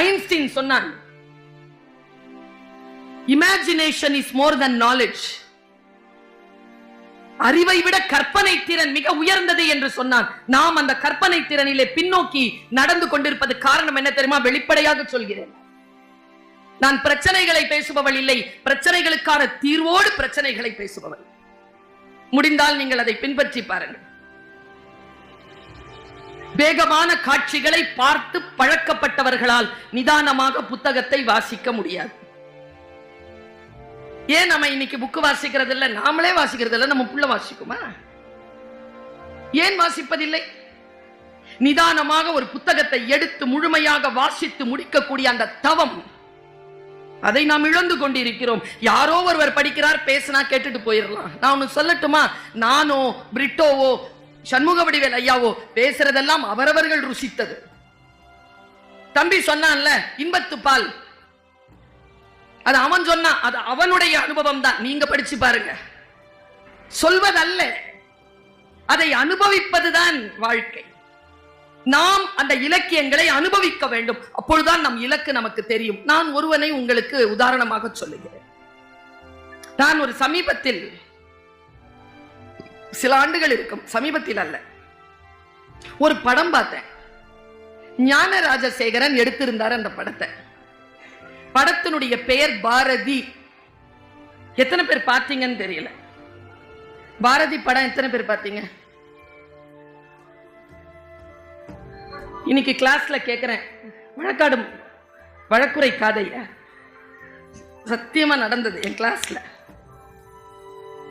Einstein சொன்னான், imagination is more than knowledge. அறிவை விட கற்பனை திறன் மிக உயர்ந்தது என்று சொன்னான். நாம் அந்த கற்பனை திறனிலே பின்னோக்கி நடந்து கொண்டிருப்பது காரணம் என்ன தெரியுமா? வெளிப்படையாக சொல்கிறேன், நான் பிரச்சனைகளை பேசுபவள் இல்லை, பிரச்சனைகளுக்கான தீர்வோடு பிரச்சனைகளை பேசுபவள். முடிந்தால் நீங்கள் அதை பின்பற்றி பாருங்கள். வேகமான காட்சிகளை பார்த்து பழக்கப்பட்டவர்களால் நிதானமாக புத்தகத்தை வாசிக்க முடியாது. ஏன் நம்ம இன்னைக்கு புக்கு வாசிக்கிறது இல்ல? நாமளே வாசிக்கிறது இல்ல, நம்ம புள்ள வாசிக்குமா? ஏன் வாசிப்பதில்லை? நிதானமாக ஒரு புத்தகத்தை எடுத்து முழுமையாக வாசித்து முடிக்கக்கூடிய அந்த தவம், அதை நாம் இழந்து கொண்டிருக்கிறோம். யாரோ ஒருவர் படிக்கிறார், பேசினா கேட்டுட்டு போயிடலாம். நான் ஒன்னு சொல்லட்டுமா? நானோ பிரிட்டோவோ சண்முக வடிவேல் ஐயாவோ பேசுறதெல்லாம் அவரவர்கள் ருசித்தது. தம்பி சொன்னான்ல இன்பத்து பால், அது அவன் சொன்னா, அது அவனுடைய அனுபவம் தான். நீங்க படிச்சு பாருங்க. சொல்வதல்ல, அதை அனுபவிப்பதுதான் வாழ்க்கை. நாம் அந்த இலக்கியங்களை அனுபவிக்க வேண்டும். அப்பொழுதுதான் நம் இலக்கு நமக்கு தெரியும். நான் ஒருவனை உங்களுக்கு உதாரணமாக சொல்லுகிறேன். நான் ஒரு சமீபத்தில், சில ஆண்டுகள் இருக்கும், சமீபத்தில் அல்ல, ஒரு படம் பார்த்தேன். ஞான ராஜசேகரன் எடுத்திருந்தார் அந்த படத்தை. படத்தினுடைய பெயர் பாரதி. எத்தனை பேர் பார்த்தீங்கன்னு தெரியல. பாரதி படம் எத்தனை பேர் பார்த்தீங்க? இன்னைக்கு கிளாஸ்ல கேட்கிறேன், வழக்குரை காதைய சத்தியமா நடந்தது என் கிளாஸ்ல.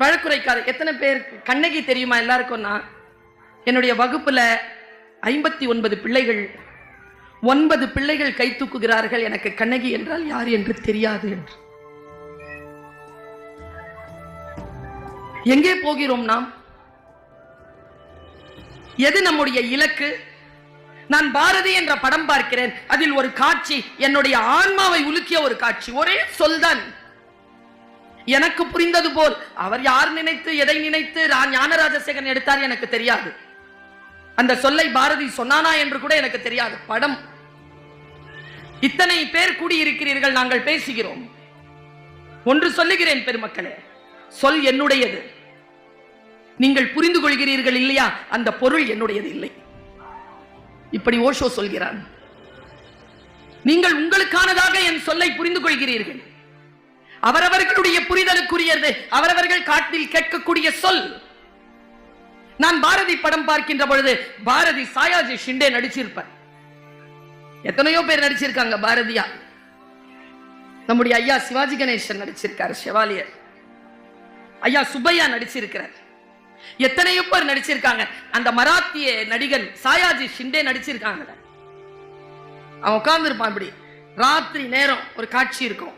வழக்குரை காதை எத்தனை பேர்? கண்ணகி தெரியுமா எல்லாருக்கும்? நான் என்னுடைய வகுப்புல 59 பிள்ளைகள், 9 பிள்ளைகள் கை தூக்குகிறார்கள், எனக்கு கண்ணகி என்றால் யார் என்று தெரியாது என்று. எங்கே போகிறோம் நாம்? எது நம்முடைய இலக்கு? நான் பாரதி என்ற படம் பார்க்கிறேன், அதில் ஒரு காட்சி என்னுடைய ஆன்மாவை உலுக்கிய ஒரு காட்சி. ஒரே சொல்தான், எனக்கு புரிந்தது போல். அவர் யார் நினைத்து எதை நினைத்து ஞான ராஜசேகரன் எடுத்தார் எனக்கு தெரியாது. அந்த சொல்லை பாரதி சொன்னானா என்று கூட எனக்கு தெரியாது. படம், இத்தனை பேர் கூடியிருக்கிறீர்கள், நாங்கள் பேசுகிறோம். ஒன்று சொல்லுகிறேன் பெருமக்களே, சொல் என்னுடையது. நீங்கள் புரிந்து கொள்கிறீர்கள் இல்லையா? அந்த பொருள் என்னுடையது இல்லை. இப்படி ஓஷோ சொல்கிறான். நீங்கள் உங்களுக்கானதாக என் சொல்லை புரிந்து கொள்கிறீர்கள். அவரவர்களுடைய புரிதலுக்குரியது, அவரவர்கள் காட்டில் கேட்கக்கூடிய சொல். நான் பாரதி படம் பார்க்கின்ற பொழுது, பாரதி சாயாஜி ஷிண்டே நடிச்சிருப்பார். எத்தனையோ பேர் நடிச்சிருக்காங்க பாரதியா. நம்முடைய ஐயா சிவாஜி கணேசன் நடிச்சிருக்காரு, ஷெவாலியர். ஐயா சுப்பையா நடிச்சிருக்கிறார். எத்தனையோ பேர் நடிச்சிருக்காங்க. அந்த மராத்திய நடிகன் சாயாஜி ஷிண்டே நடிச்சிருக்காங்க. அவன் உட்கார்ந்து இருப்பான். இப்படி ராத்திரி நேரம் ஒரு காட்சி இருக்கும்.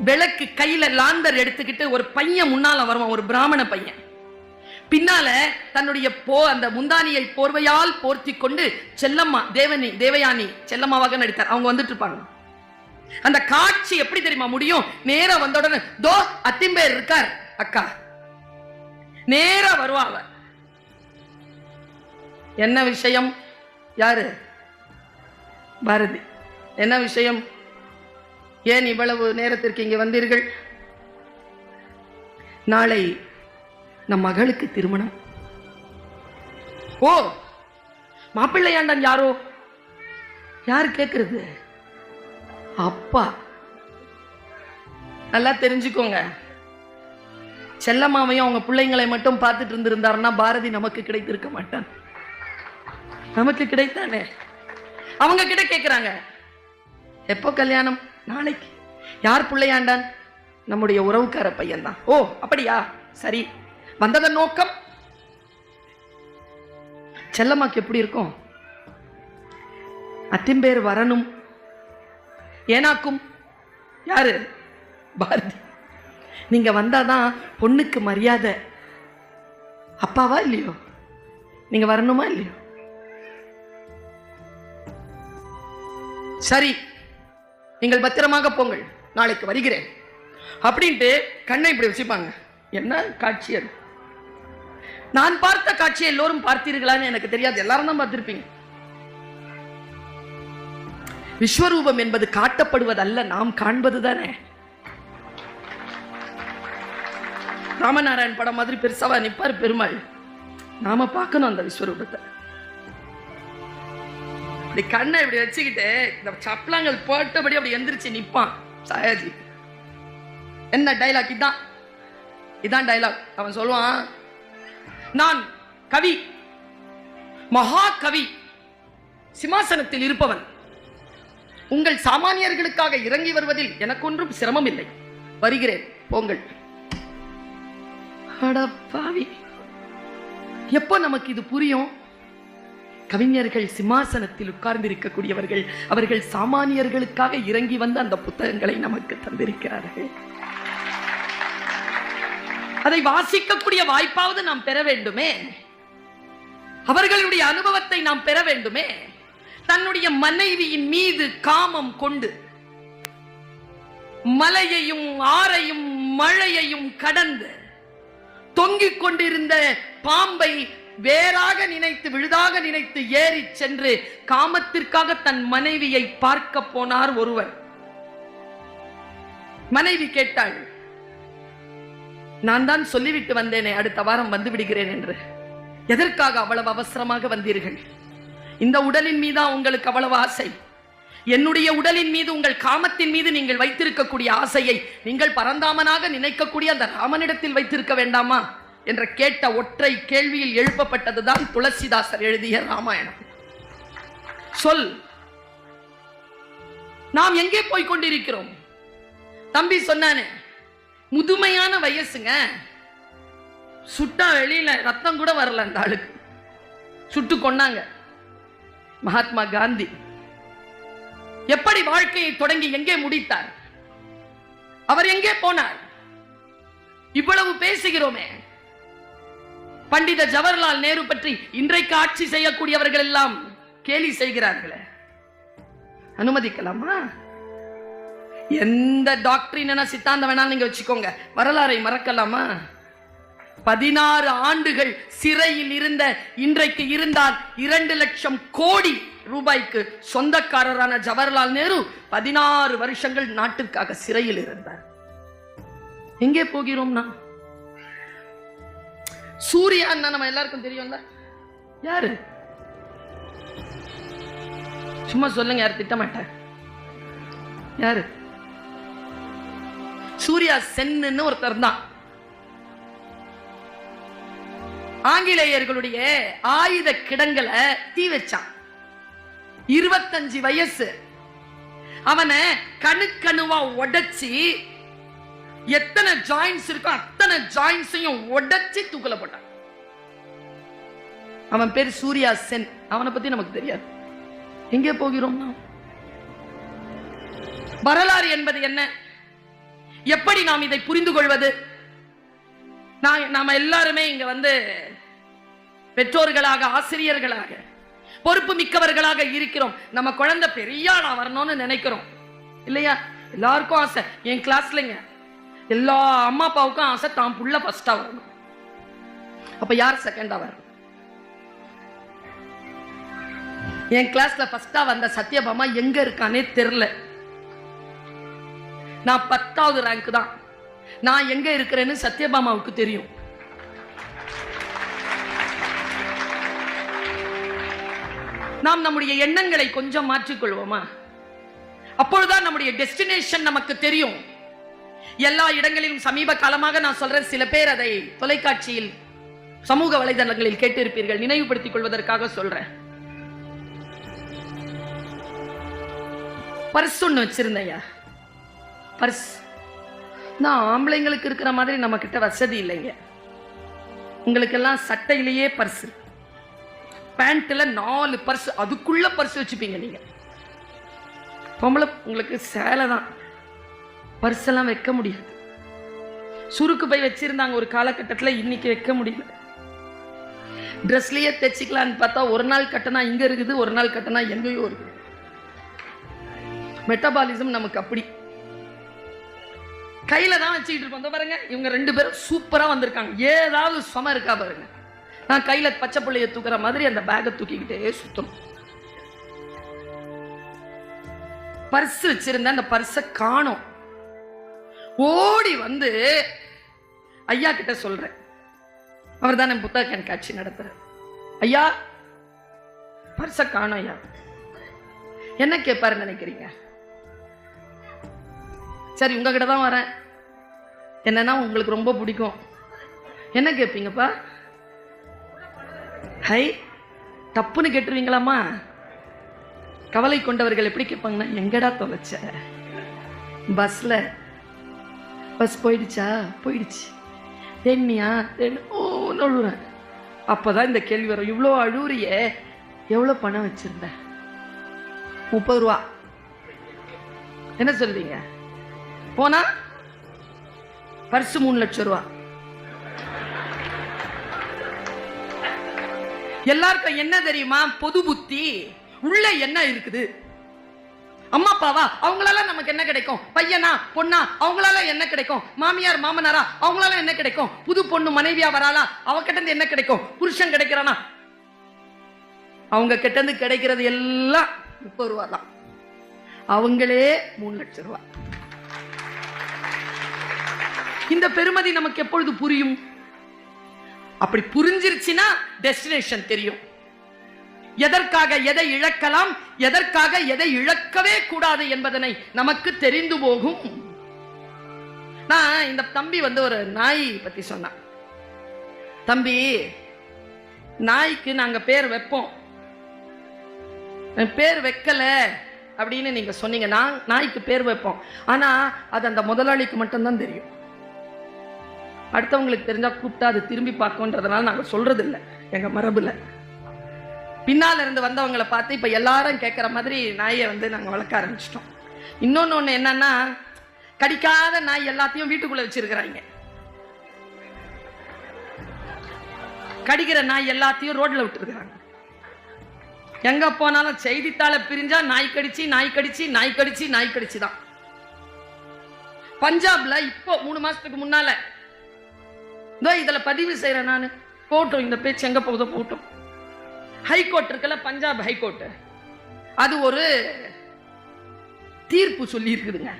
விளக்கு கையில லாந்தர் எடுத்துக்கிட்டு ஒரு பையன் முன்னால வருவான், ஒரு பிராமண பையன். பின்னால தன்னுடைய அந்த முந்தானியை போர்வையால் போர்த்தி கொண்டு செல்லம்மா, தேவயானி செல்லம்மாவாக நடித்தார். அவங்க வந்துட்டு இருப்பாங்க. அந்த காட்சி எப்படி தெரியுமா முடியும்? நேரா வந்த உடனே, தோ அத்திம்பேர் இருக்கார் அக்கா, நேரா வருவாங்க. என்ன விஷயம்? யாரு? பாரதி. என்ன விஷயம்? ஏன் இவ்வளவு நேரத்திற்கு இங்கே வந்தீர்கள்? நாளை நம் மகளுக்கு திருமணம். ஓ, மாப்பிள்ளையாண்டான் யாரோ? யாரு கேட்கிறது? அப்பா. நல்லா தெரிஞ்சுக்கோங்க, செல்லம்மாவையும் அவங்க பிள்ளைங்களை மட்டும் பார்த்துட்டு இருந்திருந்தாருன்னா பாரதி நமக்கு கிடைத்திருக்க மாட்டான். நமக்கு கிடைத்தானே. அவங்க கிட்ட கேட்கிறாங்க, எப்போ கல்யாணம்? நாளைக்கு. யார் பிள்ளையாண்டான்? நம்முடைய உறவுக்கார பையன் தான். ஓ அப்படியா, சரி. வந்ததன் நோக்கம்? செல்லம்மாக்கு எப்படி இருக்கும்? அத்திம்பேர் வரணும். ஏனாக்கும் யாரு? பாரதி. நீங்க வந்தாதான் பொண்ணுக்கு மரியாதை. அப்பாவா இல்லையோ? நீங்க வரணுமா இல்லையோ? சரி, நீங்கள் பத்திரமாக போங்கள், நாளைக்கு வருகிறேன் அப்படின்ட்டு கண்ணை இப்படி வச்சுப்பாங்க. என்ன காட்சி அது? நான் பார்த்த காட்சியை எல்லோரும் பார்த்தீர்களான்னு எனக்கு தெரியாது. எல்லாரும் தான் பார்த்திருப்பீங்க. விஸ்வரூபம் என்பது காட்டப்படுவதல்ல, நாம் காண்பதுதானே. ராமநாராயண் படம் மாதிரி பெருசாவா நிப்பார் பெருமாள்? நாம பார்க்கணும் அந்த விஸ்வரூபத்தை. இப்படி கண்ணை இப்படி வச்சுக்கிட்டு இந்த சப்பலாங்கள் போட்டபடி அப்படி எந்திரிச்சு நிப்பான் சாயாஜி. என்ன டைலாக்? இதான் டைலாக். அவன் சொல்லுவான், நான் கவி, மகா கவி, சிம்மாசனத்தில் இருப்பவன். உங்கள் சாமானியர்களுக்காக இறங்கி வருவதில் எனக்கு ஒன்றும் சிரமம் இல்லை. வருகிறேன், போங்கள். அடப்பாவி, எப்போ நமக்கு இது புரியும்? கவிஞர்கள் சிம்மாசனத்தில் உட்கார்ந்து இருக்கக்கூடியவர்கள், அவர்கள் சாமானியர்களுக்காக இறங்கி வந்து அந்த புத்தகங்களை நமக்கு தந்திருக்கிறார்கள். அதை வாசிக்கக்கூடிய வாய்ப்பாவது நாம் பெற வேண்டுமே. அவர்களுடைய அனுபவத்தை நாம் பெற வேண்டுமே. தன்னுடைய மனைவியின் மீது காமம் கொண்டு மலையையும் ஆறையும் மழையையும் கடந்து தொங்கிக் கொண்டிருந்த பாம்பை வேறாக நினைத்து, விழுதாக நினைத்து ஏறி சென்று காமத்திற்காக தன் மனைவியை பார்க்க போனார் ஒருவர். மனைவி கேட்டாள், நான் தான் சொல்லிவிட்டு வந்தேனே அடுத்த வாரம் வந்து விடுகிறேன் என்று. எதற்காக அவ்வளவு அவசரமாக வந்தீர்கள்? இந்த உடலின் மீதா உங்களுக்கு அவ்வளவு ஆசை? என்னுடைய உடலின் மீது, உங்கள் காமத்தின் மீது நீங்கள் வைத்திருக்கக்கூடிய ஆசையை நீங்கள் பரந்தாமனாக நினைக்கக்கூடிய அந்த ராமனிடத்தில் வைத்திருக்க வேண்டாமா என்ற கேட்ட ஒற்றை கேள்வியில் எழுப்பப்பட்டதுதான் துளசிதாசர் எழுதிய ராமாயணம். சொல், நாம் எங்கே போய் கொண்டிருக்கிறோம்? தம்பி சொன்னானே, முதுமையான வயசுங்க, சுட்டா வெளியில ரத்தம் கூட வரல அந்த ஆளுக்கு, சுட்டு கொண்டாங்க. மகாத்மா காந்தி எப்படி வாழ்க்கையை தொடங்கி எங்கே முடித்தார்? அவர் எங்கே போனார்? இவ்வளவு பேசுகிறோமே. பண்டித ஜவஹர்லால் நேரு பற்றி இன்றைக்கு ஆட்சி செய்யக்கூடியவர்கள் எல்லாம் கேலி செய்கிறார்களே, அனுமதிக்கலாமா? எந்த டாக்டரின் சித்தாந்தம் வேணாலும் நீங்க வச்சுக்கோங்க, வரலாறை மறக்கலாமா? 16 ஆண்டுகள் சிறையில் இருந்த, இன்றைக்கு இருந்தால் 2 லட்சம் கோடி ரூபாய்க்கு சொந்தக்காரரான ஜவஹர்லால் நேரு 16 வருஷங்கள் நாட்டுக்காக சிறையில் இருந்தார். எங்கே போகிறோம்? நாம் சூர்யா நம்ம எல்லாருக்கும் தெரியும்ல, யாரு? சும்மா சொல்லுங்க, யார் திட்டமாட்டார்? யாரு? சூர்யா சென்னு ஒருத்தர் தான். ஆங்கிலேயர்களுடைய ஆயுத கிடங்களை தீ வச்சான். 25 வயசு. அவனை கணுக்கணுவா உடைச்சி, எத்தனை ஜாயின்ஸ் இருக்கோ அத்தனை ஜாயின்ஸையும் உடைச்சி தூக்கல போட்டான். அவன் பேர் சூர்யா சென். அவனை பத்தி நமக்கு தெரியாது. எங்கே போகிறோம்? வரலாறு என்பது என்ன? எப்படி நாம் இதை புரிந்து கொள்வது? நாம எல்லாருமே இங்க வந்து பெற்றோர்களாக, ஆசிரியர்களாக, பொறுப்பு மிக்கவர்களாக இருக்கிறோம். நம்ம குழந்தை பெரிய ஆளா வரணும்னு நினைக்கிறோம் இல்லையா? எல்லாருக்கும் ஆசை. என் கிளாஸ்லங்க எல்லா அம்மா அப்பாவுக்கும் ஆசை தான் புள்ள ஃபர்ஸ்டா வரணும். அப்ப யார் செகண்டா வரணும்? என் கிளாஸ்ல ஃபர்ஸ்டா வந்த சத்யபாமா எங்க இருக்கானே தெரியல. நான் 10வது ரேங்க் தான். நான் எங்க இருக்கிறேன்னு சத்யபாமாவுக்கு தெரியும். நாம் நம்முடைய எண்ணங்களை கொஞ்சம் மாற்றிக்கொள்வோமா? அப்பொழுதுதான் நம்முடைய டெஸ்டினேஷன் நமக்கு தெரியும். எல்லா இடங்களிலும் சமீப காலமாக நான் சொல்றேன், சில பேர் அதை தொலைக்காட்சியில், சமூக வலைதளங்களில் கேட்டிருப்பீர்கள், நினைவுபடுத்திக் கொள்வதற்காக சொல்றேன். பர்ஸ் ஒண்ணு வச்சிருந்தையா, பர்ஸ். நான் ஆம்பளைங்களுக்கு இருக்கிற மாதிரி நம்ம கிட்ட வசதி இல்லைங்க. உங்களுக்கெல்லாம் சட்டையிலேயே பர்ஸ், பேண்ட்ல 4 பர்ஸ், அதுக்குள்ள பர்ஸ் வச்சுப்பீங்க நீங்க. பொம்பளை உங்களுக்கு சேலை தான், பர்ஸ் எல்லாம் வைக்க முடியாது. சுருக்கு பை வச்சிருந்தாங்க ஒரு காலகட்டத்தில், இன்னைக்கு வைக்க முடியல. ட்ரெஸ்லயே தைச்சிக்கலான்னு பார்த்தா ஒரு நாள் கட்டினா இங்க இருக்குது, ஒரு நாள் கட்டினா எங்கேயோ இருக்குது. மெட்டபாலிசம் நமக்கு அப்படி. கையில தான் வச்சுக்கிட்டு இருக்கோம். பாருங்க, இவங்க 2 பேரும் சூப்பரா வந்திருக்காங்க. ஏதாவது சும இருக்கா பாருங்க. நான் கையில பச்சை பிள்ளைய தூக்குற மாதிரி அந்த பேக்கை தூக்கிக்கிட்டே சுத்தணும். பர்ஸ் வச்சிருந்த அந்த பர்ஸை காணோம். ஓடி வந்து ஐயா கிட்ட சொல்றேன். அவர் தான் புத்தக கண்காட்சி நடத்துற. ஐயா, பர்ஸை காணோம் ஐயா. என்ன கேட்பாரு நினைக்கிறீங்க? சரி, உங்ககிட்ட தான் வரேன், என்னன்னா உங்களுக்கு ரொம்ப பிடிக்கும், என்ன கேட்பீங்கப்பா? ஹை, தப்புன்னு கேட்டுருவீங்களாமா? கவலை கொண்டவர்கள் எப்படி கேட்பாங்கன்னா, எங்கடா தொலைச்ச? பஸ்ல. பஸ் போயிடுச்சா? போயிடுச்சு. தேனியா? அழுறேன். அப்பதான் இந்த கேள்வி வரும். இவ்வளோ அழுறியே, எவ்வளோ பணம் வச்சிருந்த? 30 ரூபா. என்ன சொல்றீங்க? போனா பர்ஸ் 3 லட்சம் ரூபா. எல்லாருக்கும் என்ன தெரியுமா? பொது புத்தி. உள்ள என்ன இருக்குது? அம்மா அப்பாவா, அவங்களால நமக்கு என்ன கிடைக்கும்? பையனா பொண்ணா, அவங்களால என்ன கிடைக்கும்? மாமியார் மாமனாரா, அவங்களால என்ன கிடைக்கும்? புது பொண்ணு மனைவியா வராளா, அவ கிட்ட இருந்து என்ன கிடைக்கும்? புருஷன் கிடைக்கிறானா, அவங்க கிட்ட இருந்து கிடைக்கிறது எல்லாம் 30 ரூபா தான். அவங்களே 3 லட்சம் ரூபா. இந்த பெருமதி நமக்கு எப்பொழுது புரியும்? அப்படி புரிஞ்சிருச்சுன்னா டெஸ்டினேஷன் தெரியும். எதற்காக எதை இழக்கலாம், எதற்காக எதை இழக்கவே கூடாது என்பதனை நமக்கு தெரிந்து போகும். நான் இந்த தம்பி வந்து ஒரு நாய் பத்தி சொன்னான். தம்பி, நாய்க்கு நாங்க பேர் வைப்போம், பேர் வைக்கல அப்படின்னு நீங்க சொன்னீங்க. நாய்க்கு பேர் வைப்போம், ஆனா அது அந்த முதலாளிக்கு மட்டும்தான் தெரியும். அடுத்தவங்களுக்கு தெரிஞ்சா கூப்பிட்டா அது திரும்பி பார்க்கன்றதுனால நாங்க சொல்றது இல்லை. எங்க மரபுல பின்னால இருந்து வந்தவங்களை பார்த்து இப்ப எல்லாரும் கேட்கிற மாதிரி நாயை வந்து நாங்க வளர்க்க ஆரம்பிச்சிட்டோம். இன்னொன்னு என்னன்னா, கடிக்காத நாய் எல்லாத்தையும் வீட்டுக்குள்ள வச்சிருக்கிறாங்க. கடிக்கிற நாய் எல்லாத்தையும் ரோட்ல விட்டுருக்காங்க. எங்க போனாலும் செய்தித்தாளை பிரிஞ்சா நாய் கடிச்சு நாய் கடிச்சு நாய் கடிச்சு நாய் கடிச்சு தான். பஞ்சாப்ல இப்போ 3 மாசத்துக்கு முன்னால இதுல பதிவு செய்யறேன் நான். போட்டோம், இந்த பேச்சு எங்க போகுதோ போட்டோம். ஹைகோர்ட் இருக்குல்ல, பஞ்சாப் ஹைகோர்ட், அது ஒரு தீர்ப்பு சொல்லி இருக்குதுங்க.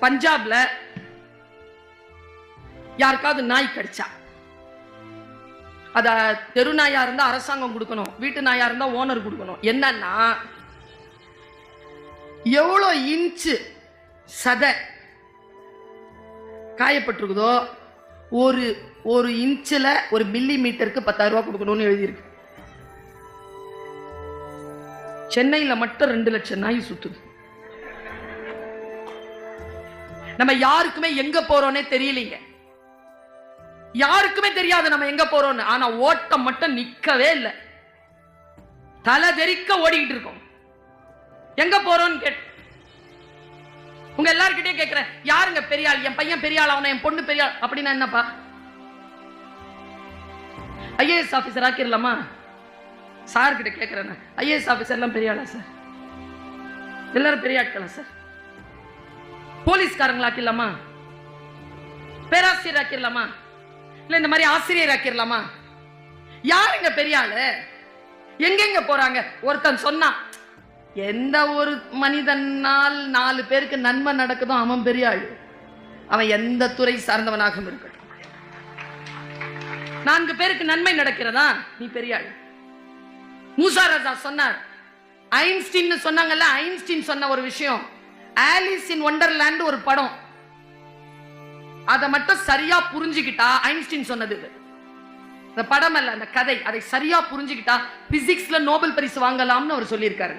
பஞ்சாப்ல யாருக்காவது நாய் கடிச்சா, அத தெரு நாயா இருந்தா அரசாங்கம் கொடுக்கணும், வீட்டு நாயா இருந்தா ஓனர் கொடுக்கணும். என்னன்னா, எவ்வளவு இன்ச்சு சதை காயப்பட்டிருக்குதோ ஒரு இன்ச்சில் 1 மில்லி மீட்டருக்கு 10,000 ரூபாய் கொடுக்கணும்னு எழுதியிருக்கு. சென்னையில் மட்டும் 2 லட்சம் நாய் சுத்துது. நம்ம யாருக்குமே எங்க போறோம்னே தெரியலீங்க. யாருக்குமே தெரியாது நம்ம எங்க போறோம்னு. ஆனா ஓட்டம் மட்டும் நிக்கவே இல்லை. தலை தெறிக்க ஓடிக்கிட்டு இருக்கோம். எங்க போறோம்னு கேட்டு உங்க எல்லார்கிட்டயே கேட்கிறேன், யாருங்க பெரியாள்? என் பையன் பெரியாள், அவனை என் பொண்ணு பெரியாள் அப்படின்னா என்னப்பா? IAS officer ஆக்கிடலாமா? சார் கிட்ட கேட்கிறேன், ஐஏஎஸ் ஆபீசர் எல்லாம் பெரியாளா சார்? எல்லாரும் பெரிய ஆட்களா சார்? போலீஸ்காரங்களா ஆக்கிடலாமா? பேராசிரியர் ஆக்கிடலாமா? இல்ல இந்த மாதிரி ஆசிரியர் ஆக்கிடலாமா? யாருங்க பெரியாளு? எங்கெங்க போறாங்க? ஒருத்தன் சொன்னான், எந்த ஒரு மனிதனால் 4 பேருக்கு நன்மை நடக்குதோ அவன் பெரிய ஆள். அவன் எந்த துறை சார்ந்தவனாக இருக்கட்டும், 4 பேருக்கு நன்மை நடக்கிறதா, நீ பெரிய ஆள். மூசா ரஜா சொன்னார். ஐன்ஸ்டீன் சொன்னாங்கல்ல, ஐன்ஸ்டீன் சொன்ன ஒரு விஷயம், ஆலிஸ் இன் வண்டர்லேண்ட் ஒரு படம், அதை மட்டும் சரியா புரிஞ்சுக்கிட்டா, ஐன்ஸ்டீன் சொன்னது இந்த படம் அல்ல, அந்த கதை, அதை சரியா புரிஞ்சுக்கிட்டா பிசிக்ஸ்ல நோபல் பரிசு வாங்கலாம்னு அவர் சொல்லியிருக்காரு.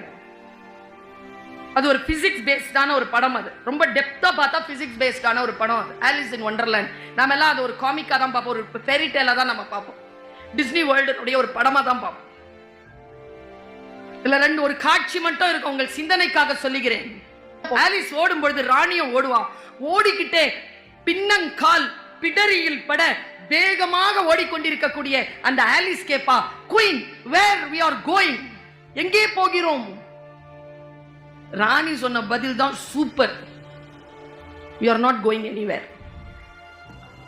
அது ஒரு பிசிக்ஸ் பேஸ்டான ஒரு படம். அது ரொம்ப டெப்தா பார்த்தா பிசிக்ஸ் பேஸ்டான ஒரு படம் அது, ஆலிஸ் இன் வண்டர்லேண்ட். நாம எல்லாம் அது ஒரு காமிக்கா தான் பார்ப்போம், ஒரு ஃபெரி டேலா தான் நம்ம பார்ப்போம், டிஸ்னி வேர்ல்டுடைய ஒரு படமா தான் பார்ப்போம். இதுல 2 ஒரு காட்சி மட்டும் இருக்கு, உங்கள் சிந்தனைக்காக சொல்லுகிறேன். ஆலிஸ் ஓடும் பொழுது ராணியும் ஓடுவான். ஓடிக்கிட்டே பின்னங்கால் பிடரியில் பட வேகமாக ஓடிக்கொண்டிருக்கக்கூடிய அந்த ஆலிஸ் கேப்பா, queen where we are going, எங்கே போகிறோம்? ராணி சொன்ன பதில் தான் super, we are not going anywhere.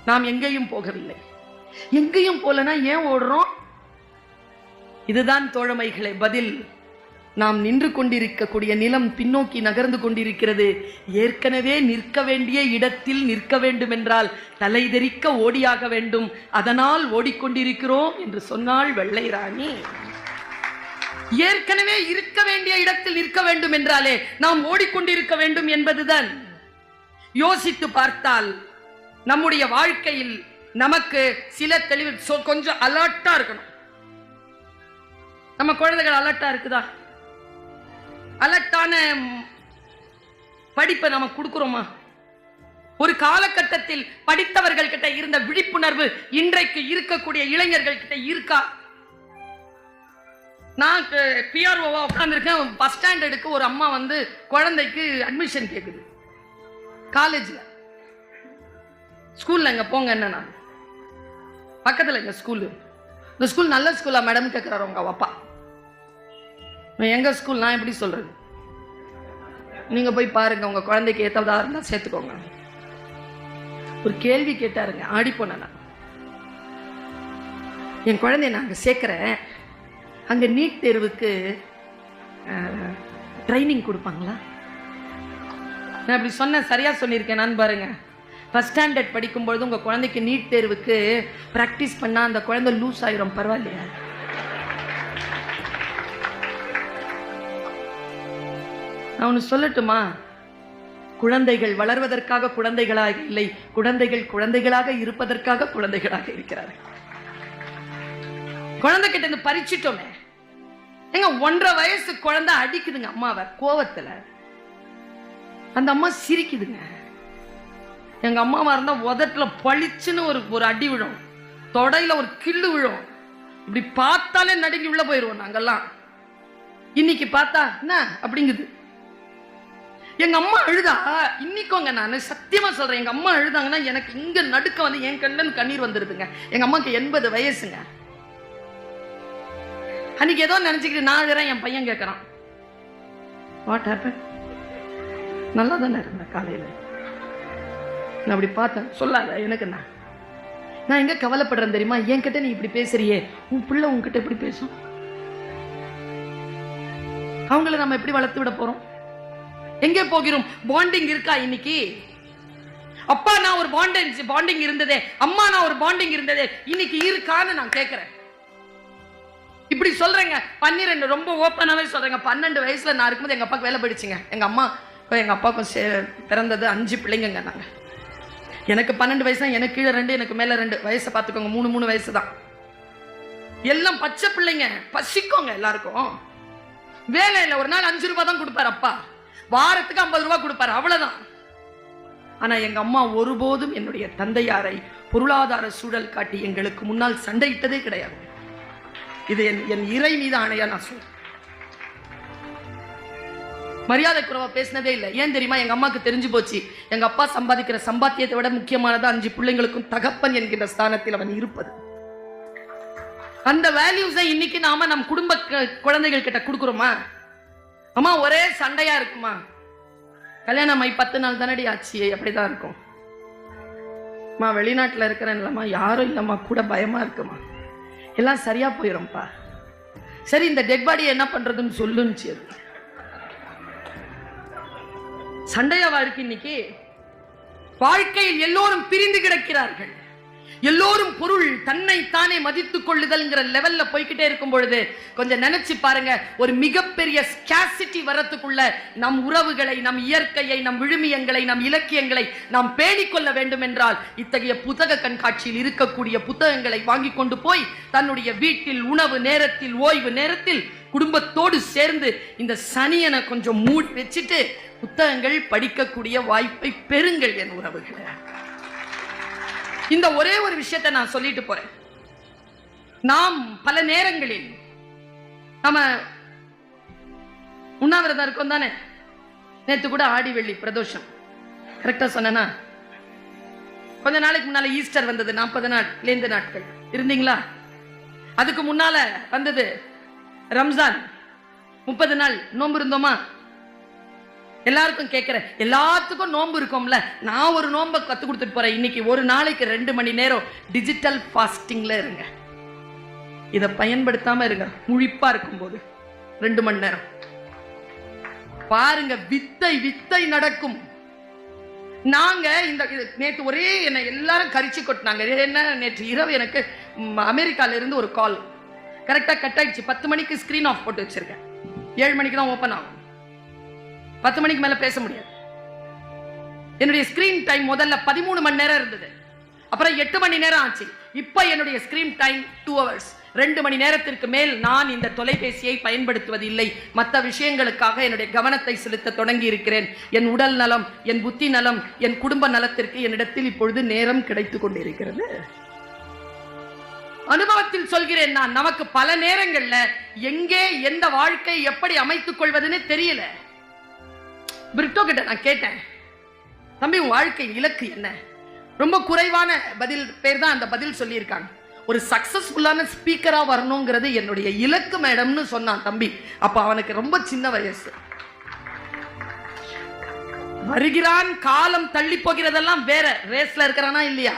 நாம் எங்கேயும் போகவில்லை. எங்கேயும் போலனா ஏன் ஓடுறோம்? இதுதான் தோழமைகளே பதில். நாம் நின்று கொண்டிருக்கக்கூடிய நிலம் பின்னோக்கி நகர்ந்து கொண்டிருக்கிறது. ஏற்கனவே நிற்க வேண்டிய இடத்தில் நிற்க வேண்டும் என்றால் தலை தெறிக்க ஓடியாக வேண்டும். அதனால் ஓடிக்கொண்டிருக்கிறோம் என்று சொன்னாள் வெள்ளை ராணி. ஏற்கனவே இருக்க வேண்டிய இடத்தில் நிற்க வேண்டும் என்றாலே நாம் ஓடிக்கொண்டிருக்க வேண்டும் என்பதுதான். யோசித்து பார்த்தால் நம்முடைய வாழ்க்கையில் நமக்கு சில தெளிவு, கொஞ்சம் அலர்ட்டா இருக்கணும். நம்ம குழந்தைகள் அலர்ட்டா இருக்குதா? அலர்ட்டான படிப்பை நம்ம கொடுக்கிறோமா? ஒரு காலகட்டத்தில் படித்தவர்கள் கிட்ட இருந்த விழிப்புணர்வு இன்றைக்கு இருக்கக்கூடிய இளைஞர்கள் கிட்ட இருக்கா? நான் பிஆர்ஓவா உட்கார்ந்துருக்கேன். பஸ் ஸ்டாண்டர்டுக்கு ஒரு அம்மா வந்து குழந்தைக்கு அட்மிஷன் கேட்குது. காலேஜ்ல, ஸ்கூல்ல எங்க போங்க என்ன, நான் பக்கத்துல எங்க ஸ்கூலு, இந்த ஸ்கூல் நல்ல ஸ்கூலா மேடம் கேட்கிறாரு உங்க அப்பா. எங்க ஸ்கூல் நான் எப்படி சொல்றது? நீங்க போய் பாருங்க, உங்க குழந்தைக்கு ஏத்ததா இருந்தா சேர்த்துக்கோங்க. ஒரு கேள்வி கேட்டாருங்க, ஆடி போன என் குழந்தைய நான் அங்க சேர்க்கிறேன், அங்க நீட் தேர்வுக்கு ட்ரைனிங் கொடுப்பாங்களா? நான் அப்படி சொன்ன சரியா சொல்லியிருக்கேன் நான் பாருங்க. ஃபர்ஸ்ட் ஸ்டாண்டர்ட் படிக்கும்பொழுது உங்க குழந்தைக்கு நீட் தேர்வுக்கு பிராக்டிஸ் பண்ணா அந்த குழந்தை லூஸ் ஆயிரும், பரவாயில்லையா? நான் ஒன்று சொல்லட்டுமா? குழந்தைகள் வளர்வதற்காக குழந்தைகளாக இல்லை, குழந்தைகள் குழந்தைகளாக இருப்பதற்காக குழந்தைகளாக இருக்கிறார்கள். குழந்தை கிட்ட இருந்து பறிச்சிட்டோமே. எங்க 1.5 வயசு குழந்தை அடிக்குதுங்க அம்மாவை கோவத்துல. அந்த அம்மா சிரிக்குதுங்க. எங்க அம்மாவா இருந்தா உதட்டுல பளிச்சுன்னு ஒரு அடி விழும், தொடையில ஒரு கிள்ளு விழும். இப்படி பார்த்தாலே நடுங்கி உள்ள போயிருவோம் நாங்கெல்லாம். இன்னைக்கு பார்த்தா என்ன அப்படிங்குது. எங்க அம்மா அழுதா இன்னைக்கோங்க, நான் சத்தியமா சொல்றேன், எங்க அம்மா அழுதாங்கன்னா எனக்கு இங்க நடுக்க வந்து என் கண்ணன் கண்ணீர் வந்துருதுங்க. எங்க அம்மாக்கு 80 வயசுங்க. அன்னைக்கு ஏதோ நினைச்சுக்கிட்டு நான் அழுறேன், என் பையன் கேட்கறான் வாட் ஹேப்பன். நல்லா தானே இருந்தேன் காலையில. நான் அப்படி பார்த்தேன், சொல்லாத எனக்கு, நான் எங்க கவலைப்படுறேன் தெரியுமா? என்கிட்ட நீ இப்படி பேசுறியே, உன் பிள்ளை உன்கிட்ட எப்படி பேசும்? அவங்கள நம்ம எப்படி வளர்த்து விட போறோம்? எங்கே போகிறோம்? பாண்டிங் இருக்கா இன்னைக்கு? அப்பா நான் ஒரு பாண்டிங் இருந்ததே, அம்மா நான் ஒரு பாண்டிங் இருந்ததே, இன்னைக்கு இருக்கான்னு நான் கேட்கிறேன். இப்படி சொல்றேங்க. 12 ரொம்ப ஓப்பனாவே சொல்றேங்க. 12 வயசுல நான் இருக்கும்போது எங்க அப்பாவுக்கு வேலை போயிடுச்சுங்க. எங்க அப்பாவுக்கும் பிறந்தது 5 பிள்ளைங்க. நாங்க எனக்கு 12 வயசு தான், எனக்கு கீழே 2, எனக்கு மேல 2. வயசை பார்த்துக்கோங்க, 3 வயசு தான். எல்லாம் பச்சை பிள்ளைங்க, பசிக்கோங்க எல்லாருக்கும். வேலை இல்லை, ஒரு நாள் 5 ரூபாய் தான் கொடுப்பாரு அப்பா, வாரத்துக்கு 50 ரூபாய் கொடுப்பாரு, அவ்வளவுதான். ஆனா எங்க அம்மா ஒருபோதும் என்னுடைய தந்தையாரை பொருளாதார சூழல் காட்டி எங்களுக்கு முன்னால் சண்டையிட்டதே கிடையாது. இது என் இறை மீது ஆணையா நான் சொல்றேன். மரியாதை குறைவா பேசினதே இல்லை. ஏன் தெரியுமா? எங்க அம்மாக்கு தெரிஞ்சு போச்சு, எங்க அப்பா சம்பாதிக்கிற சம்பாத்தியத்தை விட முக்கியமானது 5 பிள்ளைங்களுக்கும் தகப்பன் என்கின்ற ஸ்தானத்தில் அவன் இருப்பது. அந்த வேல்யூஸை இன்னைக்கு நாம நம் குடும்ப குழந்தைகள் கிட்ட கொடுக்குறோமா? அம்மா ஒரே சண்டையா இருக்குமா? கல்யாணம் ஆகி 10 நாள் தானடி ஆச்சு, அப்படிதான் இருக்கும். அம்மா வெளிநாட்டுல இருக்கிறேன் இல்லம்மா, யாரும் இல்லம்மா, கூட பயமா இருக்குமா, எல்லாம் சரியா போயிரும்பா. சரி இந்த டெட் பாடியை என்ன பண்றதுன்னு சொல்லுச்சு. சண்டையாவா இருக்கு இன்னைக்கு? வாழ்க்கையில் எல்லோரும் பிரிந்து கிடக்கிறார்கள். எல்லோரும் பொருள் தன்னை தானே மதித்துக் கொள்ளுதல்ங்கிற லெவல்ல போய்கிட்டே இருக்கும் பொழுது கொஞ்சம் நினைச்சு பாருங்க, ஒரு மிகப்பெரிய ஸ்காசிட்டி வரத்துக்குள்ள நம் உறவுகளை, நம் இயற்கையை, நம் விழுமியங்களை, நம் இலக்கியங்களை நாம் பேணிக்கொள்ள வேண்டும் என்றால் இத்தகைய புத்தக கண்காட்சியில் இருக்கக்கூடிய புத்தகங்களை வாங்கி கொண்டு போய் தன்னுடைய வீட்டில் உணவு நேரத்தில், ஓய்வு நேரத்தில் குடும்பத்தோடு சேர்ந்து இந்த சனியனை கொஞ்சம் மூடி வச்சுட்டு புத்தகங்கள் படிக்கக்கூடிய வாய்ப்பை பெறுங்கள் என் உறவுகளை. இந்த ஒரே ஒரு விஷயத்தை நான் சொல்லிட்டு போறேன். நாம் பல நேரங்களில் நம்ம உண்ணாவிரதம் இருக்கோம் தானே. நேற்று கூட ஆடி வெள்ளி பிரதோஷம், கரெக்டா சொன்னா? கொஞ்ச நாளைக்கு முன்னால ஈஸ்டர் வந்தது, 40 நாள் லேந்து நாட்கள் இருந்தீங்களா? அதுக்கு முன்னால வந்தது ரம்ஜான், 30 நாள் நோன்பு இருந்தோமா? எல்லாருக்கும் கேட்கிறேன், எல்லாத்துக்கும் நோன்பு இருக்கும்ல. நான் ஒரு நோன்பை கத்து கொடுத்துட்டு போறேன். இன்னைக்கு ஒரு நாளைக்கு 2 மணி நேரம் டிஜிட்டல் ஃபாஸ்டிங்ல இருங்க. இதை பயன்படுத்தாம இருங்க. முழிப்பா இருக்கும் போது 2 மணி நேரம் பாருங்க, வித்தை வித்தை நடக்கும். நாங்க இந்த நேற்று ஒரே என்ன எல்லாரும் கரிச்சு கொட்டினாங்க. என்ன, நேற்று இரவு எனக்கு அமெரிக்கால இருந்து ஒரு கால் கரெக்டா கட் ஆயிடுச்சு. 10 மணிக்கு ஸ்கிரீன் ஆஃப் போட்டு வச்சிருக்கேன். 7 மணிக்கு தான் ஓபன் ஆகும். 10 மணிக்கு மேல பேச முடியாது. என்னுடைய ஸ்கிரீன் டைம் முதல்ல 13 மணி நேரம் இருந்தது, அப்புறம் 8 மணி நேரம் ஆச்சு. இப்ப என்னுடைய ஸ்கிரீன் டைம் 2 hours. 2 மணி நேரத்திற்கு மேல் நான் இந்த தொலைபேசியை பயன்படுத்துவது இல்லை. மற்ற விஷயங்களுக்காக என்னுடைய கவனத்தை செலுத்த தொடங்கி இருக்கிறேன். என் உடல் நலம், என் புத்தி நலம், என் குடும்ப நலத்திற்கு என்னிடத்தில் இப்பொழுது நேரம் கிடைத்துக் கொண்டிருக்கிறது. அனுபவத்தில் சொல்கிறேன் நான். நமக்கு பல நேரங்கள்ல எங்கே எந்த வாழ்க்கை எப்படி அமைத்துக் கொள்வதுன்னு தெரியல. பிரிட்டோ கிட்ட நான் கேட்டேன், தம்பி உன் வாழ்க்கை இலக்கு என்ன? ரொம்ப குறைவான பதில் பேர் தான் அந்த பதில் சொல்லியிருக்காங்க. ஒரு சக்சஸ்ஃபுல்லான ஸ்பீக்கரா வரணுங்கிறது என்னுடைய இலக்கு மேடம்னு சொன்னான் தம்பி. அப்ப அவனுக்கு ரொம்ப சின்ன வயசு. வருகிறான், காலம் தள்ளி போகிறதெல்லாம் வேற. ரேஸ்ல இருக்கிறானா இல்லையா?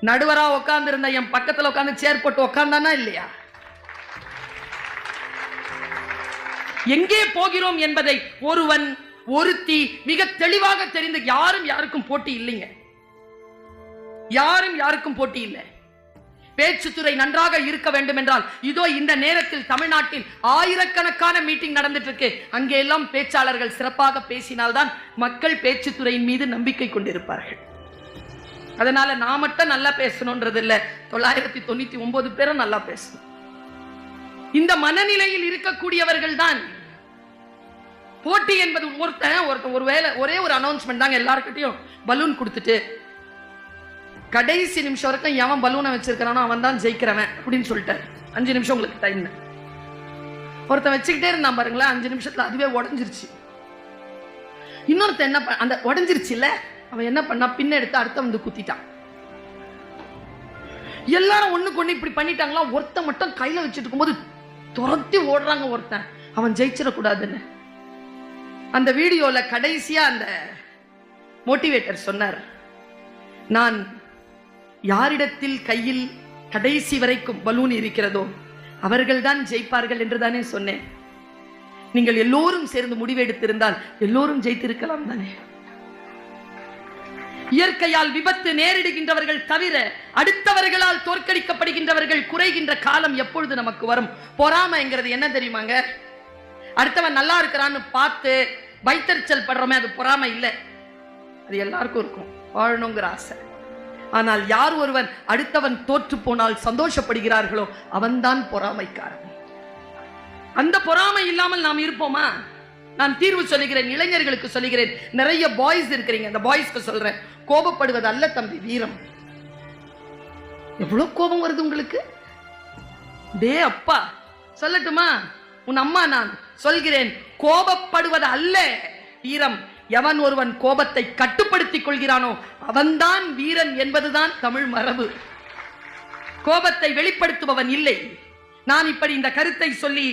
நடுவரா உட்கார்ந்து இருந்த என் பக்கத்துல உட்கார்ந்து சேர் போட்டு உட்கார்ந்தானா இல்லையா? எங்கே போகிறோம் என்பதை ஒருவன் ஒருத்தி மிக தெளிவாக தெரிந்து, யாரும் யாருக்கும் போட்டி இல்லைங்க. யாரும் யாருக்கும் போட்டி இல்லை. பேச்சுத்துறை நன்றாக இருக்க வேண்டும் என்றால் இதோ இந்த நேரத்தில் தமிழ்நாட்டில் ஆயிரக்கணக்கான மீட்டிங் நடந்துட்டு இருக்கு. அங்கே எல்லாம் பேச்சாளர்கள் சிறப்பாக பேசினால்தான் மக்கள் பேச்சுத்துறையின் மீது நம்பிக்கை கொண்டிருப்பார்கள். அதனால நான் மட்டும் நல்லா பேசணும்ன்றது இல்ல, 999 பேரும் நல்லா பேசணும். இந்த மனநிலையில் இருக்கக்கூடியவர்கள் தான் போட்டி என்பது. ஒருத்தன் ஒரே ஒரு அனௌன்ஸ்மெண்ட் தாங்க, எல்லார்கிட்டையும் பலூன் கொடுத்துட்டு கடைசி நிமிஷம் வரைக்கும் எவன் பலூனை வச்சிருக்கிறானோ அவன் தான் ஜெயிக்கிறவன் அப்படின்னு சொல்லிட்டாரு. 5 நிமிஷம் உங்களுக்கு டைம். ஒருத்தன் வச்சுக்கிட்டே இருந்தான் பாருங்களேன், 5 நிமிஷத்துல அதுவே உடஞ்சிருச்சு. இன்னொருத்தன் என்ன அந்த உடஞ்சிருச்சு இல்ல, அவன் என்ன பண்ணா, பின்ன எடுத்து அடுத்த வந்து குத்திட்டான். எல்லாரும் ஒண்ணுக்கு ஒண்ணு இப்படி பண்ணிட்டாங்களா. ஒருத்தன் மட்டும் கையில வச்சுட்டு இருக்கும்போது துரத்தி ஓடுறாங்க ஒருத்தன், அவன் ஜெயிச்சிடக்கூடாதுன்னு. அந்த வீடியோல கடைசியா அந்த மோட்டிவேட்டர் சொன்னார், நான் யாரிடத்தில் கையில் கடைசி வரைக்கும் பலூன் இருக்கிறதோ அவர்கள் தான் ஜெயிப்பார்கள் என்று தானே சொன்னேன். நீங்கள் எல்லோரும் சேர்ந்து முடிவெடுத்திருந்தால் எல்லோரும் ஜெயித்திருக்கலாம் தானே. இயற்கையால் விபத்து நேரிடுகின்றவர்கள் தவிர அடுத்தவர்களால் தோற்கடிக்கப்படுகின்றவர்கள் குறைகின்ற காலம் எப்பொழுது நமக்கு வரும்? பொறாமைங்கிறது என்ன தெரியுமாங்க? அடுத்தவன் நல்லா இருக்கிறான்னு பார்த்து வைத்தறிச்சல் படுறோமே, அது பொறாமை இல்லை. அது எல்லாருக்கும் இருக்கும், வாழணுங்கிற ஆசை. ஆனால் யார் ஒருவன் அடுத்தவன் தோற்று போனால் சந்தோஷப்படுகிறார்களோ அவன்தான் பொறாமைக்காரன். அந்த பொறாமை இல்லாமல் நாம் இருப்போமா? நான் தீர்வு சொல்லுகிறேன், இளைஞர்களுக்கு சொல்லுகிறேன். நிறைய பாய்ஸ் இருக்கிறீங்க, அந்த பாய்ஸ்க்கு சொல்றேன், கோபப்படுவது அல்ல தம்பி வீரம். எவ்வளவு கோபம் வருது உங்களுக்கு? டே அப்பா சொல்லட்டுமா, உன் அம்மா நான் சொல்கிறேன், கோபப்படுவது அல்ல வீரம். எவன் ஒருவன் கோபத்தை கட்டுப்படுத்திக் கொள்கிறானோ அவன்தான் வீரன் என்பதுதான் தமிழ் மரபு. கோபத்தை வெளிப்படுத்துபவன் இல்லை. நான் இப்படி இந்த கருத்தை சொல்லி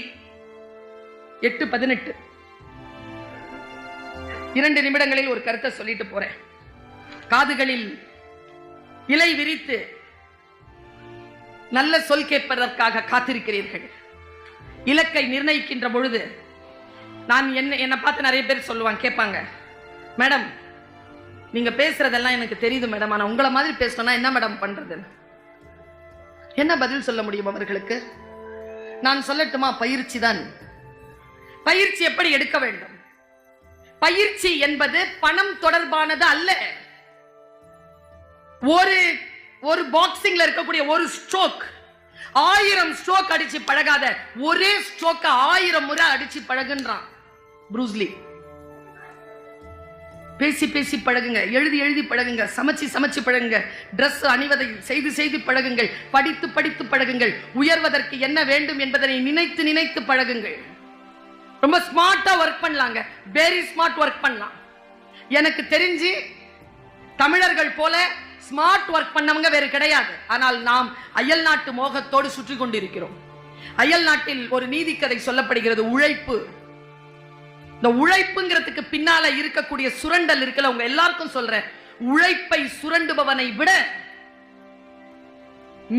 8:18 2 நிமிடங்களில் ஒரு கருத்தை சொல்லிட்டு போறேன். காதுகளில் இலை விரித்து நல்ல சொல் கேட்பதற்காக காத்திருக்கிறீர்கள். இலக்கை நிர்ணயிக்கின்ற பொழுது நான் என்னை பார்த்து நிறைய பேர் சொல்லுவாங்க, கேட்பாங்க, மேடம் நீங்க பேசுறதெல்லாம் எனக்கு தெரியுது மேடம், ஆனா உங்களை மாதிரி பேசணும்னா என்ன மேடம் பண்றது? என்ன பதில் சொல்ல முடியும் அவர்களுக்கு? நான் சொல்லட்டுமா? பயிற்சி தான். பயிற்சி எப்படி எடுக்க வேண்டும்? பயிற்சி என்பது பணம் தொடர்பானது அல்ல. ஒரு பாக்ஸிங்ல இருக்கக்கூடிய ஒரு ஸ்ட்ரோக் 1000 ஸ்ட்ரோக் அடிச்சு பழகாத, ஒரே ஸ்ட்ரோக்க 1000 முறை அடிச்சு பழகுன்றான் ப்ரூஸ்லி. பேசி பேசி பழகுங்க, எழுதி எழுதி பழகுங்க, சமைச்சு சமைச்சு பழகுங்க, டிரெஸ் அணிவதை செய்து செய்து பழகுங்கள், படித்து படித்து பழகுங்கள், உயர்வதற்கு என்ன வேண்டும் என்பதனை நினைத்து நினைத்து பழகுங்கள். ரொம்ப ஸ்மார்ட்டா ஒர்க் பண்ணலாங்க, வெரி ஸ்மார்ட் ஒர்க் பண்ணலாம். எனக்கு தெரிஞ்சு தமிழர்கள் போல ஸ்மார்ட் ஒர்க் பண்ணவங்க வேறு கிடையாது. ஆனால் நாம் அயல் நாட்டு மோகத்தோடு சுற்றி கொண்டிருக்கிறோம். அயல் நாட்டில் ஒரு நீதி கதை சொல்லப்படுகிறது, உழைப்பு. இந்த உழைப்புங்கிறதுக்கு பின்னால இருக்கக்கூடிய சுரண்டல் இருக்குல்ல, உங்க எல்லாருக்கும் சொல்றேன், உழைப்பை சுரண்டுபவனை விட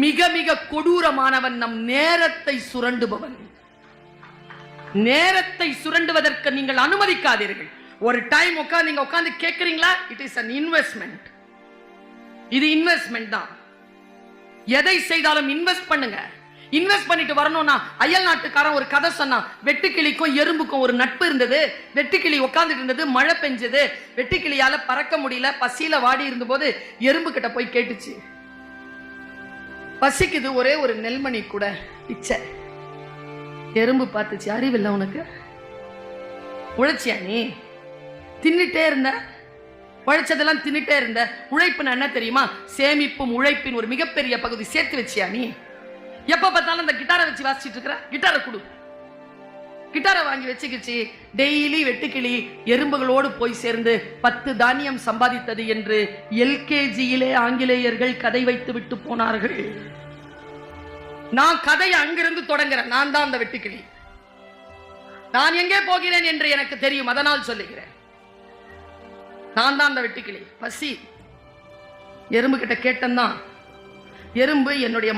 மிக மிக கொடூரமானவன் நம் நேரத்தை சுரண்டுபவன். நேரத்தை சுரண்டுவதற்கு நீங்கள் அனுமதிக்காதீர்கள். ஒரு டைம் நீங்க உட்கார்ந்து கேட்கறீங்களா? It is an investment. இது இன்வெஸ்ட்மெண்ட் தான். எதை செய்தாலும் இன்வெஸ்ட் பண்ணுங்க. இன்வெஸ்ட் பண்ணிட்டு வரணும்னா, அயல் நாட்டுக்காரன் ஒரு கதை சொன்னான். வெட்டுக்கிளிக்கும் எறும்புக்கும் ஒரு நட்பு இருந்தது. வெட்டுக்கிளி உட்கார்ந்துட்டு இருந்தது, மழை பெஞ்சது. வெட்டுக்கிளியால பறக்க முடியல, பசியில வாடி இருந்த போது எறும்பு கிட்ட போய் கேட்டுச்சு, பசிக்குது, ஒரே ஒரு நெல்மணி கூட பிச்சை. எறும்பு பார்த்துச்சு, அறிவில்லை உனக்கு? உழைச்சியா நீ? தின்னுட்டே இருந்த, உழைச்சதெல்லாம் தின்னுட்டே இருந்த. உழைப்புன்னு என்ன தெரியுமா? சேமிப்பும் உழைப்பின் ஒரு மிகப்பெரிய பகுதி. சேர்த்து வச்சியா நீ? எப்ப பார்த்தாலும் அந்த கிட்டாரை வச்சு வாசிச்சுட்டு இருக்கிற, கிட்டாரை கொடு. கிட்டாரை வாங்கி வச்சுக்கிச்சு. டெய்லி வெட்டுக்கிளி எறும்புகளோடு போய் சேர்ந்து 10 தானியம் சம்பாதித்தது என்று எல்கேஜியிலே ஆங்கிலேயர்கள் கதை வைத்து விட்டு போனார்கள். நான் கதையை அங்கிருந்து தொடங்குறேன். நான் தான் அந்த வெட்டுக்கிளி. நான் எங்கே போகிறேன் என்று எனக்கு தெரியும், அதனால் சொல்லுகிறேன். நான் தான் அந்த வெட்டுக்கிளி. பசி. எறும்பு கிட்ட கேட்டேன்தான். எறும்பு என்னுடைய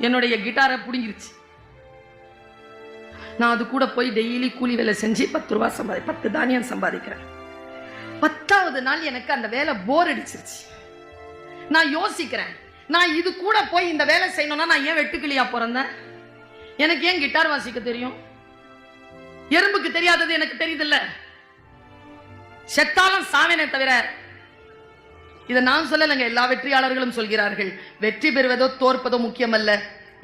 என்னுடைய கிட்டாரை புடிங்கிருச்சு. நான் அது கூட போய் டெய்லி கூலி வேலை செஞ்சு 10 ரூபாய் 10 தானியம் சம்பாதிக்கிறேன். 10வது நாள் எனக்கு அந்த வேலை போர் அடிச்சிருச்சு. நான் யோசிக்கிறேன், நான் இது கூட போய் இந்த வேலை செய்யணும்னா நான் ஏன் வெட்டுக்கிளியா பிறந்தேன்? எனக்கு ஏன் கிட்டார் வாசிக்க தெரியும்? எறும்புக்கு தெரியாதது எனக்கு தெரியுதில்ல. செத்தாலும் சாவேனே தவிர, இதை நான் சொல்லலைங்க, எல்லா வெற்றியாளர்களும் சொல்கிறார்கள். வெற்றி பெறுவதோ தோற்பதோ முக்கியமல்ல,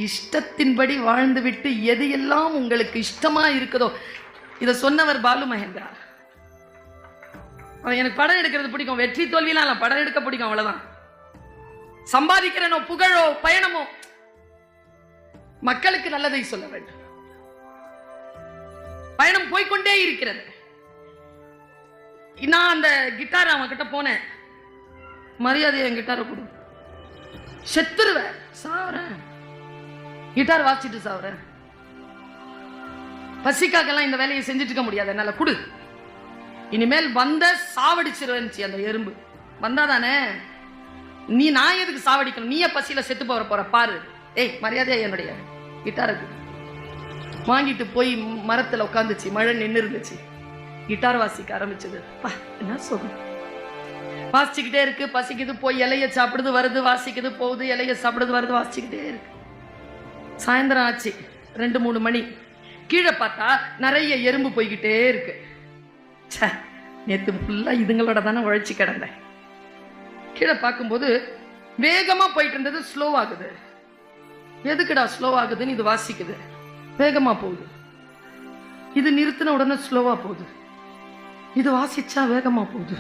இஷ்டத்தின்படி வாழ்ந்துவிட்டு எது எல்லாம் உங்களுக்கு இஷ்டமா இருக்குதோ. இதை சொன்னவர் பாலு மகேந்திரா. எனக்கு படம் எடுக்கிறது பிடிக்கும், வெற்றி தோல்வியெல்லாம் படம் எடுக்க பிடிக்கும், அவ்வளவுதான். சம்பாதிக்கிறனோ புகழோ பயணமோ, மக்களுக்கு நல்லதை சொல்ல வேண்டும். பயணம் போய்கொண்டே இருக்கிறது. நான் அந்த கிட்டார் அவன் கிட்ட போனேன். மரியாதை என் கிட்டாரை கொடு. செத்துருவேன், சாவறேன். கிட்டார் வாசிச்சுட்டு சாவறேன். பசிக்காக்கெல்லாம் இந்த வேலையை செஞ்சுட்டு இருக்க முடியாது என்னால, கொடு. இனிமேல் வந்த சாவடிச்சிருவேன். அந்த எறும்பு வந்தாதானே நீ, நான் எதுக்கு சாவடிக்கணும்? நீயே பசியில செத்து போற பாரு. ஏய், மரியாதையா என்னுடைய கிட்டாருக்கு வாங்கிட்டு போய் மரத்துல உட்காந்துச்சு. மழை நின்று இருந்துச்சு. கிட்டார் வாசிக்க ஆரம்பிச்சது. என்ன சொல்றேன்? வாசிச்சுக்கிட்டே இருக்கு. பசிக்குது, போய் இலைய சாப்பிடுது, வருது, வாசிக்குது, போகுது, இலைய சாப்பிடுது, வருது, வாசிச்சுக்கிட்டே இருக்கு. சாயந்தரம் ஆச்சு, 2-3 மணி. கீழே பார்த்தா நிறைய எறும்பு போய்கிட்டே இருக்கு. நேத்து ஃபுல்லா இதுங்களோட தானே உழைச்சி கிடந்தேன். கீழே பார்க்கும்போது வேகமா போயிட்டு இருந்தது ஸ்லோ ஆகுது. எதுக்குடா ஸ்லோ ஆகுதுன்னு இது வாசிக்குது. வேகமா போகுது. இது நிறுத்தின உடனே ஸ்லோவா போகுது. இது வாசிச்சா வேகமா போகுது,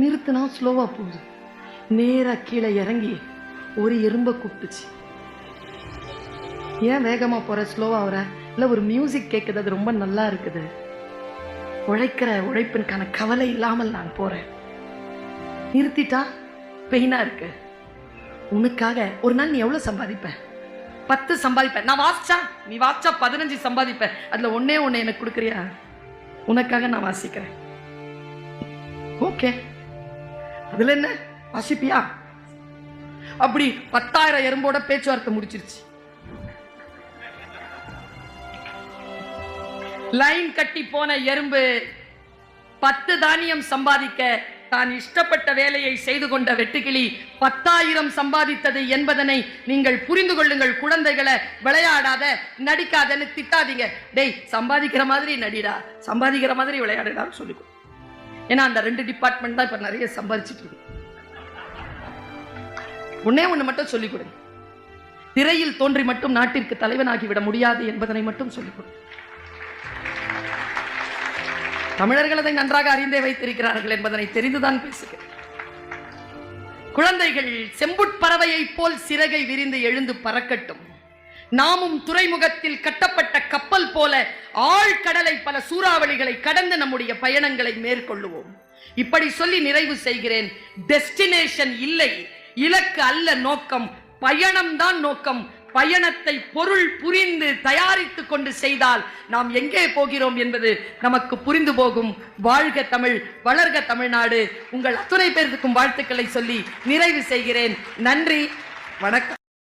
நிறுத்தினா ஸ்லோவா போகுது. நேரா கீழே இறங்கி ஒரு எறும்பை கூப்பிட்டுச்சு. ஏன் வேகமா போற, ஸ்லோவா வர? இல்ல, ஒரு மியூசிக் கேட்குது, அது ரொம்ப நல்லா இருக்குது. உழைக்கிற உழைப்பிற்கான கவலை இல்லாமல் நான் போறேன். நிறுத்திட்டா பெயினா இருக்கு. உனக்காக ஒரு நாள் நீ எவ்வளவு சம்பாதிப்ப? 10 சம்பாதிப்ப. நான் வாசிச்சா, நீ வாசிச்சா 15 சம்பாதிப்ப. அதுல ஒன்னே எனக்கு கொடுக்குறியா? உனக்காக நான் வாசிக்கிறேன். ஓகே, அதுல என்ன, வாசிப்பியா? அப்படி 10,000 எறும்போட பேச்சுவார்த்தை முடிச்சிருச்சு. லைன் கட்டி போன எறும்பு 10 தானியம் சம்பாதிக்க தான் இஷ்டப்பட்ட வேலையை செய்து கொண்ட வெட்டுக்கிளி 10,000 சம்பாதித்தது என்பதனை நீங்கள் புரிந்து கொள்ளுங்கள். குழந்தைகளை விளையாடாத, நடிக்காதன்னு திட்டாதீங்க. டேய், சம்பாதிக்கிற மாதிரி நடிடா, சம்பாதிக்கிற மாதிரி விளையாடுடான்னு சொல்லிக்கோ. ஏன்னா அந்த 2 டிபார்ட்மெண்ட் தான் இப்ப நிறைய சம்பாதிச்சுட்டு இருக்கு. ஒண்ணு மட்டும் சொல்லிக் கொடு. திரையில் தோன்றி மட்டும் நாட்டிற்கு தலைவனாகி விட முடியாது என்பதனை மட்டும் சொல்லிக் கொடு. தமிழர்கள் அதை நன்றாக அறிந்தே வைத்திருக்கிறார்கள் என்பதனை தெரிந்துதான் பேசுகிறேன். குழந்தைகள் செம்புட்பறவையை போல் சிறகை விரிந்து எழுந்து பறக்கட்டும். நாமும் துறைமுகத்தில் கட்டப்பட்ட கப்பல் போல ஆழ்கடலை, பல சூறாவளிகளை கடந்து நம்முடைய பயணங்களை மேற்கொள்ளுவோம். இப்படி சொல்லி நிறைவு செய்கிறேன். டெஸ்டினேஷன் இல்லை, இலக்கு அல்ல நோக்கம், பயணம்தான் நோக்கம். பயணத்தை பொருள் புரிந்து தயாரித்துக் கொண்டு செய்தால் நாம் எங்கே போகிறோம் என்பது நமக்கு புரிந்து போகும். வாழ்க தமிழ், வளர்க தமிழ்நாடு. உங்கள் அத்துணை பேருக்கும் வாழ்த்துக்களை சொல்லி நிறைவு செய்கிறேன். நன்றி, வணக்கம்.